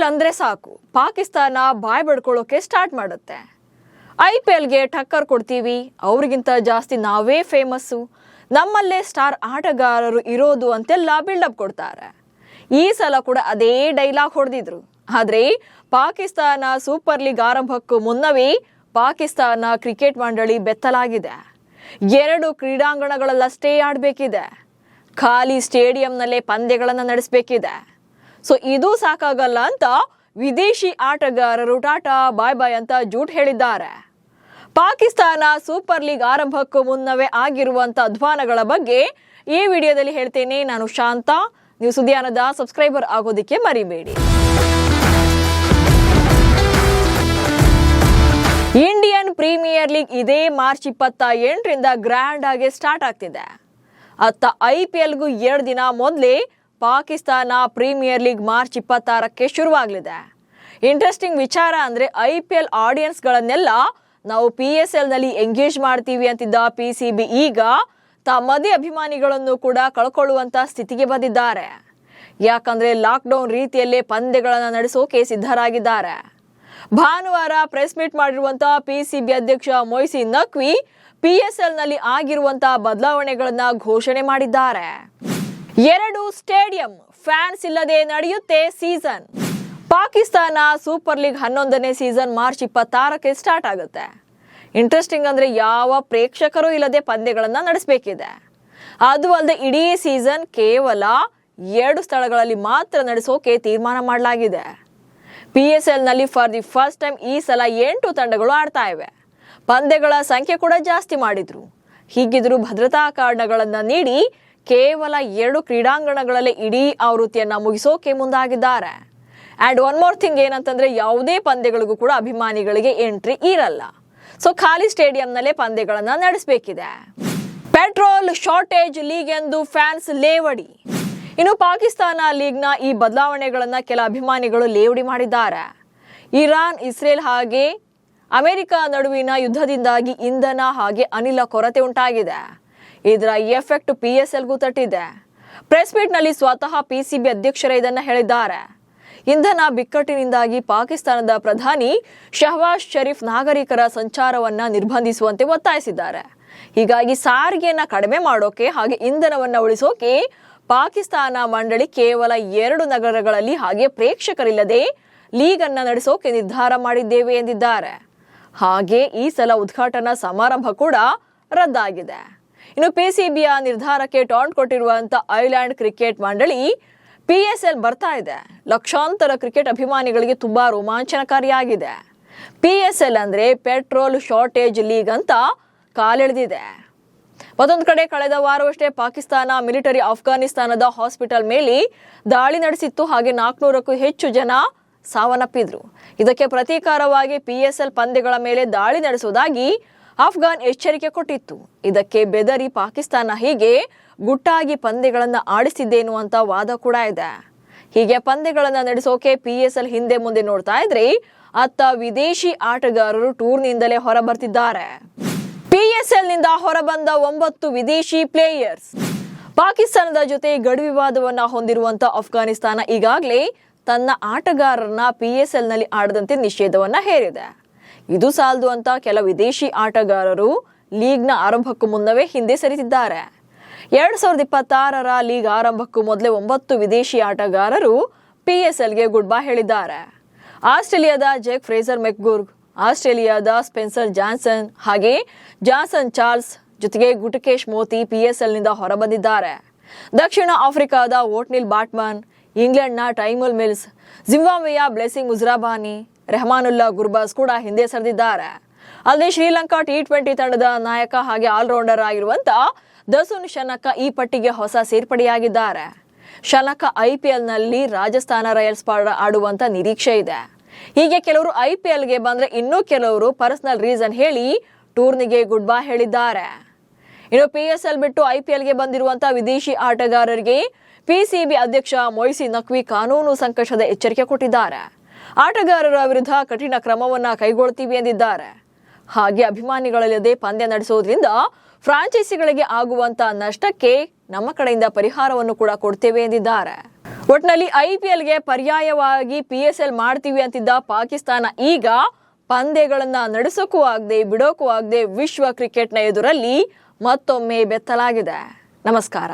ಅಂದ್ರೆ ಸಾಕು ಪಾಕಿಸ್ತಾನ ಬಾಯ್ ಬಡ್ಕೊಳ್ಳೋಕೆ ಸ್ಟಾರ್ಟ್ ಮಾಡುತ್ತೆ. IPLಗೆ ಟಕ್ಕರ್ ಕೊಡ್ತೀವಿ, ಅವ್ರಿಗಿಂತ ಜಾಸ್ತಿ ನಾವೇ ಫೇಮಸ್ಸು, ನಮ್ಮಲ್ಲೇ ಸ್ಟಾರ್ ಆಟಗಾರರು ಇರೋದು ಅಂತೆಲ್ಲ ಬಿಲ್ಡಪ್ ಕೊಡ್ತಾರೆ. ಈ ಸಲ ಕೂಡ ಅದೇ ಡೈಲಾಗ್ ಹೊಡೆದಿದ್ರು. ಆದರೆ ಪಾಕಿಸ್ತಾನ ಸೂಪರ್ ಲೀಗ್ ಆರಂಭಕ್ಕೂ ಮುನ್ನವೇ ಪಾಕಿಸ್ತಾನ ಕ್ರಿಕೆಟ್ ಮಂಡಳಿ ಬೆತ್ತಲಾಗಿದೆ. 2 ಕ್ರೀಡಾಂಗಣಗಳಲ್ಲಷ್ಟೇ ಆಡಬೇಕಿದೆ, ಖಾಲಿ ಸ್ಟೇಡಿಯಂನಲ್ಲೇ ಪಂದ್ಯಗಳನ್ನು ನಡೆಸಬೇಕಿದೆ. ಸೊ ಇದು ಸಾಕಾಗಲ್ಲ ಅಂತ ವಿದೇಶಿ ಆಟಗಾರರು ಟಾಟಾ ಬಾಯ್ ಬಾಯ್ ಅಂತ ಜೂಟ್ ಹೇಳಿದ್ದಾರೆ. ಪಾಕಿಸ್ತಾನ ಸೂಪರ್ ಲೀಗ್ ಆರಂಭಕ್ಕೂ ಮುನ್ನವೇ ಆಗಿರುವಂಥ ಅಧ್ವಾನಗಳ ಬಗ್ಗೆ ಈ ವಿಡಿಯೋದಲ್ಲಿ ಹೇಳ್ತೇನೆ. ನಾನು ಶಾಂತ. ನೀವು ಸುದ್ದಿಯಾನದ ಸಬ್ಸ್ಕ್ರೈಬರ್ ಆಗೋದಕ್ಕೆ ಮರಿಬೇಡಿ. ಇಂಡಿಯನ್ ಪ್ರೀಮಿಯರ್ ಲೀಗ್ ಇದೇ ಮಾರ್ಚ್ 28ರಿಂದ ಗ್ರ್ಯಾಂಡ್ ಆಗಿ ಸ್ಟಾರ್ಟ್ ಆಗ್ತಿದೆ. ಅತ್ತ IPLಗೂ 2 ದಿನ ಮೊದಲೇ ಪಾಕಿಸ್ತಾನ ಪ್ರೀಮಿಯರ್ ಲೀಗ್ ಮಾರ್ಚ್ 26ಕ್ಕೆ ಶುರುವಾಗಲಿದೆ. ಇಂಟ್ರೆಸ್ಟಿಂಗ್ ವಿಚಾರ ಅಂದರೆ IPL ಆಡಿಯನ್ಸ್ಗಳನ್ನೆಲ್ಲ ನಾವು PSLನಲ್ಲಿ ಎಂಗೇಜ್ ಮಾಡ್ತೀವಿ ಅಂತಿದ್ದ PCB ಈಗ ತಮ್ಮದೇ ಅಭಿಮಾನಿಗಳನ್ನು ಕೂಡ ಕಳ್ಕೊಳ್ಳುವಂಥ ಸ್ಥಿತಿಗೆ ಬಂದಿದ್ದಾರೆ. ಯಾಕಂದರೆ ಲಾಕ್ಡೌನ್ ರೀತಿಯಲ್ಲೇ ಪಂದ್ಯಗಳನ್ನು ನಡೆಸೋಕೆ ಸಿದ್ಧರಾಗಿದ್ದಾರೆ. ಭಾನುವಾರ ಪ್ರೆಸ್ ಮೀಟ್ ಮಾಡಿರುವಂಥ PCB ಅಧ್ಯಕ್ಷ ಮೊಯ್ಸಿನ್ ನಖ್ವಿ PSLನಲ್ಲಿ ಆಗಿರುವಂಥ ಬದಲಾವಣೆಗಳನ್ನು ಘೋಷಣೆ ಮಾಡಿದ್ದಾರೆ. 2 ಸ್ಟೇಡಿಯಂ ಫ್ಯಾನ್ಸ್ ಇಲ್ಲದೆ ನಡೆಯುತ್ತೆ ಸೀಸನ್. ಪಾಕಿಸ್ತಾನ ಸೂಪರ್ ಲೀಗ್ 11ನೇ ಸೀಸನ್ ಮಾರ್ಚ್ 26ಕ್ಕೆ ಸ್ಟಾರ್ಟ್ ಆಗುತ್ತೆ. ಇಂಟ್ರೆಸ್ಟಿಂಗ್ ಅಂದರೆ ಯಾವ ಪ್ರೇಕ್ಷಕರು ಇಲ್ಲದೆ ಪಂದ್ಯಗಳನ್ನು ನಡೆಸಬೇಕಿದೆ. ಅದು ಅಲ್ಲದೆ ಇಡೀ ಸೀಸನ್ ಕೇವಲ 2 ಸ್ಥಳಗಳಲ್ಲಿ ಮಾತ್ರ ನಡೆಸೋಕೆ ತೀರ್ಮಾನ ಮಾಡಲಾಗಿದೆ. PSLನಲ್ಲಿ ಫಾರ್ ದಿ ಫಸ್ಟ್ ಟೈಮ್ ಈ ಸಲ 8 ತಂಡಗಳು ಆಡ್ತಾ ಇವೆ. ಪಂದ್ಯಗಳ ಸಂಖ್ಯೆ ಕೂಡ ಜಾಸ್ತಿ ಮಾಡಿದ್ರು. ಹೀಗಿದ್ರೂ ಭದ್ರತಾ ಕಾರಣಗಳನ್ನು ನೀಡಿ ಕೇವಲ 2 ಕ್ರೀಡಾಂಗಣಗಳಲ್ಲೇ ಇಡೀ ಆವೃತ್ತಿಯನ್ನು ಮುಗಿಸೋಕೆ ಮುಂದಾಗಿದ್ದಾರೆ. ಆ್ಯಂಡ್ ಒನ್ ಮೋರ್ ಥಿಂಗ್ ಏನಂತಂದ್ರೆ ಯಾವುದೇ ಪಂದ್ಯಗಳಿಗೂ ಕೂಡ ಅಭಿಮಾನಿಗಳಿಗೆ ಎಂಟ್ರಿ ಇರಲ್ಲ. ಸೊ ಖಾಲಿ ಸ್ಟೇಡಿಯಂನಲ್ಲೇ ಪಂದ್ಯಗಳನ್ನು ನಡೆಸಬೇಕಿದೆ. ಪೆಟ್ರೋಲ್ ಶಾರ್ಟೇಜ್ ಲೀಗ್ ಎಂದು ಫ್ಯಾನ್ಸ್ ಲೇವಡಿ. ಇನ್ನು ಪಾಕಿಸ್ತಾನ ಲೀಗ್ನ ಈ ಬದಲಾವಣೆಗಳನ್ನು ಕೆಲ ಅಭಿಮಾನಿಗಳು ಲೇವಡಿ ಮಾಡಿದ್ದಾರೆ. ಇರಾನ್, ಇಸ್ರೇಲ್ ಹಾಗೆ ಅಮೆರಿಕ ನಡುವಿನ ಯುದ್ಧದಿಂದಾಗಿ ಇಂಧನ ಹಾಗೆ ಅನಿಲ ಕೊರತೆ ಉಂಟಾಗಿದೆ. ಇದರ ಎಫೆಕ್ಟ್ PSLಗೂ ತಟ್ಟಿದೆ. ಪ್ರೆಸ್ ಮೀಟ್ನಲ್ಲಿ ಸ್ವತಃ PCB ಅಧ್ಯಕ್ಷರೇ ಇದನ್ನು ಹೇಳಿದ್ದಾರೆ. ಇಂಧನ ಬಿಕ್ಕಟ್ಟಿನಿಂದಾಗಿ ಪಾಕಿಸ್ತಾನದ ಪ್ರಧಾನಿ ಶಹಬಾಜ್ ಶರೀಫ್ ನಾಗರಿಕರ ಸಂಚಾರವನ್ನು ನಿರ್ಬಂಧಿಸುವಂತೆ ಒತ್ತಾಯಿಸಿದ್ದಾರೆ. ಹೀಗಾಗಿ ಸಾರಿಗೆಯನ್ನು ಕಡಿಮೆ ಮಾಡೋಕೆ ಹಾಗೆ ಇಂಧನವನ್ನು ಉಳಿಸೋಕೆ ಪಾಕಿಸ್ತಾನ ಮಂಡಳಿ ಕೇವಲ 2 ನಗರಗಳಲ್ಲಿ ಹಾಗೆ ಪ್ರೇಕ್ಷಕರಿಲ್ಲದೆ ಲೀಗನ್ನು ನಡೆಸೋಕೆ ನಿರ್ಧಾರ ಮಾಡಿದ್ದೇವೆ ಎಂದಿದ್ದಾರೆ. ಹಾಗೆ ಈ ಸಲ ಉದ್ಘಾಟನಾ ಸಮಾರಂಭ ಕೂಡ ರದ್ದಾಗಿದೆ. ಇನ್ನು PCBಯ ನಿರ್ಧಾರಕ್ಕೆ ಟಾಂಟ್ ಕೊಟ್ಟಿರುವಂಥ ಐಲ್ಯಾಂಡ್ ಕ್ರಿಕೆಟ್ ಮಂಡಳಿ PSL ಬರ್ತಾ ಇದೆ. ಲಕ್ಷಾಂತರ ಕ್ರಿಕೆಟ್ ಅಭಿಮಾನಿಗಳಿಗೆ ತುಂಬಾ ರೋಮಾಂಚನಕಾರಿಯಾಗಿದೆ. PSL ಅಂದರೆ ಪೆಟ್ರೋಲ್ ಶಾರ್ಟೇಜ್ ಲೀಗ್ ಅಂತ ಕಾಲೆಳೆದಿದೆ. ಮತ್ತೊಂದು ಕಡೆ ಕಳೆದ ವಾರವಷ್ಟೇ ಪಾಕಿಸ್ತಾನ ಮಿಲಿಟರಿ ಅಫ್ಘಾನಿಸ್ತಾನದ ಹಾಸ್ಪಿಟಲ್ ಮೇಲೆ ದಾಳಿ ನಡೆಸಿತ್ತು. ಹಾಗೆ 400ಕ್ಕೂ ಹೆಚ್ಚು ಜನ ಸಾವನ್ನಪ್ಪಿದ್ರು. ಇದಕ್ಕೆ ಪ್ರತೀಕಾರವಾಗಿ PSL ಪಂದ್ಯಗಳ ಮೇಲೆ ದಾಳಿ ನಡೆಸುವುದಾಗಿ ಅಫ್ಘಾನ್ ಎಚ್ಚರಿಕೆ ಕೊಟ್ಟಿತ್ತು. ಇದಕ್ಕೆ ಬೆದರಿ ಪಾಕಿಸ್ತಾನ ಹೀಗೆ ಗುಟ್ಟಾಗಿ ಪಂದ್ಯಗಳನ್ನು ಆಡಿಸಿದ್ದೇನು ಅಂತ ವಾದ ಕೂಡ ಇದೆ. ಹೀಗೆ ಪಂದ್ಯಗಳನ್ನು ನಡೆಸೋಕೆ PSL ಹಿಂದೆ ಮುಂದೆ ನೋಡ್ತಾ ಇದ್ರೆ ಅತ್ತ ವಿದೇಶಿ ಆಟಗಾರರು ಟೂರ್ನಿಯಿಂದಲೇ ಹೊರ ಬರ್ತಿದ್ದಾರೆ. PSLನಿಂದ ಹೊರಬಂದ 9 ವಿದೇಶಿ ಪ್ಲೇಯರ್ಸ್. ಪಾಕಿಸ್ತಾನದ ಜೊತೆ ಗಡಿ ವಿವಾದವನ್ನ ಹೊಂದಿರುವಂತ ಅಫ್ಘಾನಿಸ್ತಾನ ಈಗಾಗಲೇ ತನ್ನ ಆಟಗಾರರನ್ನ PSLನಲ್ಲಿ ಆಡದಂತೆ ನಿಷೇಧವನ್ನ ಹೇರಿದೆ. ಇದು ಸಾಲದು ಅಂತ ಕೆಲ ವಿದೇಶಿ ಆಟಗಾರರು ಲೀಗ್ನ ಆರಂಭಕ್ಕೂ ಮುನ್ನವೇ ಹಿಂದೆ ಸರಿದಿದ್ದಾರೆ. 2026ರ ಲೀಗ್ ಆರಂಭಕ್ಕೂ ಮೊದಲೇ 9 ವಿದೇಶಿ ಆಟಗಾರರು PSLಗೆ ಗುಡ್ ಬೈ ಹೇಳಿದ್ದಾರೆ. ಆಸ್ಟ್ರೇಲಿಯಾದ ಜೆಕ್ ಫ್ರೇಸರ್ ಮೆಕ್ಗುರ್ಗ್, ಆಸ್ಟ್ರೇಲಿಯಾದ ಸ್ಪೆನ್ಸರ್ ಜಾನ್ಸನ್ ಹಾಗೆ ಜಾನ್ಸನ್ ಚಾರ್ಲ್ಸ್ ಜೊತೆಗೆ ಗುಟಕೇಶ್ ಮೋತಿ PSLನಿಂದ ಹೊರಬಂದಿದ್ದಾರೆ. ದಕ್ಷಿಣ ಆಫ್ರಿಕಾದ ಓಟ್ನಿಲ್ ಬಾಟ್ಮನ್, ಇಂಗ್ಲೆಂಡ್ನ ಟೈಮುಲ್ ಮಿಲ್ಸ್, ಜಿಂಬಾಬ್ವೆಯ ಬ್ಲೆಸಿಂಗ್ ಮುಜ್ರಾಬಾನಿ, ರೆಹಮಾನುಲ್ಲಾ ಗುರ್ಬಾಸ್ ಕೂಡ ಹಿಂದೆ ಸರಿದಿದ್ದಾರೆ. ಅಲ್ಲದೆ ಶ್ರೀಲಂಕಾ T20 ತಂಡದ ನಾಯಕ ಹಾಗೆ ಆಲ್ರೌಂಡರ್ ಆಗಿರುವಂತ ದಸುನ್ ಶನಕ ಈ ಪಟ್ಟಿಗೆ ಹೊಸ ಸೇರ್ಪಡೆಯಾಗಿದ್ದಾರೆ. ಶನಕ IPLನಲ್ಲಿ ರಾಜಸ್ಥಾನ ರಾಯಲ್ಸ್ ಪರ ಆಡುವಂತ ನಿರೀಕ್ಷೆ ಇದೆ. ಹೀಗೆ ಕೆಲವರು IPLಗೆ ಬಂದ್ರೆ ಇನ್ನೂ ಕೆಲವರು ಪರ್ಸನಲ್ ರೀಸನ್ ಹೇಳಿ ಟೂರ್ನಿಗೆ ಗುಡ್ ಬೈ ಹೇಳಿದ್ದಾರೆ. ಇನ್ನು PSL ಬಿಟ್ಟು IPLಗೆ ಬಂದಿರುವಂತಹ ವಿದೇಶಿ ಆಟಗಾರರಿಗೆ PCB ಅಧ್ಯಕ್ಷ ಮೊಯ್ಸಿನ್ ನಖ್ವಿ ಕಾನೂನು ಸಂಕಷ್ಟದ ಎಚ್ಚರಿಕೆ ಕೊಟ್ಟಿದ್ದಾರೆ. ಆಟಗಾರರ ವಿರುದ್ಧ ಕಠಿಣ ಕ್ರಮವನ್ನ ಕೈಗೊಳ್ಳುತ್ತೀವಿ ಎಂದಿದ್ದಾರೆ. ಹಾಗೆ ಅಭಿಮಾನಿಗಳಿಲ್ಲದೆ ಪಂದ್ಯ ನಡೆಸೋದ್ರಿಂದ ಫ್ರಾಂಚೈಸಿಗಳಿಗೆ ಆಗುವಂತ ನಷ್ಟಕ್ಕೆ ನಮ್ಮ ಕಡೆಯಿಂದ ಪರಿಹಾರವನ್ನು ಕೂಡ ಕೊಡ್ತೇವೆ ಎಂದಿದ್ದಾರೆ. ಒಟ್ನಲ್ಲಿ IPLಗೆ ಪರ್ಯಾಯವಾಗಿ PSL ಮಾಡ್ತೀವಿ ಅಂತಿದ್ದ ಪಾಕಿಸ್ತಾನ ಈಗ ಪಂದ್ಯಗಳನ್ನ ನಡೆಸೋಕ್ಕೂ ಆಗದೆ ಬಿಡೋಕ್ಕೂ ಆಗದೆ ವಿಶ್ವ ಕ್ರಿಕೆಟ್ನ ಎದುರಲ್ಲಿ ಮತ್ತೊಮ್ಮೆ ಬೆತ್ತಲಾಗಿದೆ. ನಮಸ್ಕಾರ.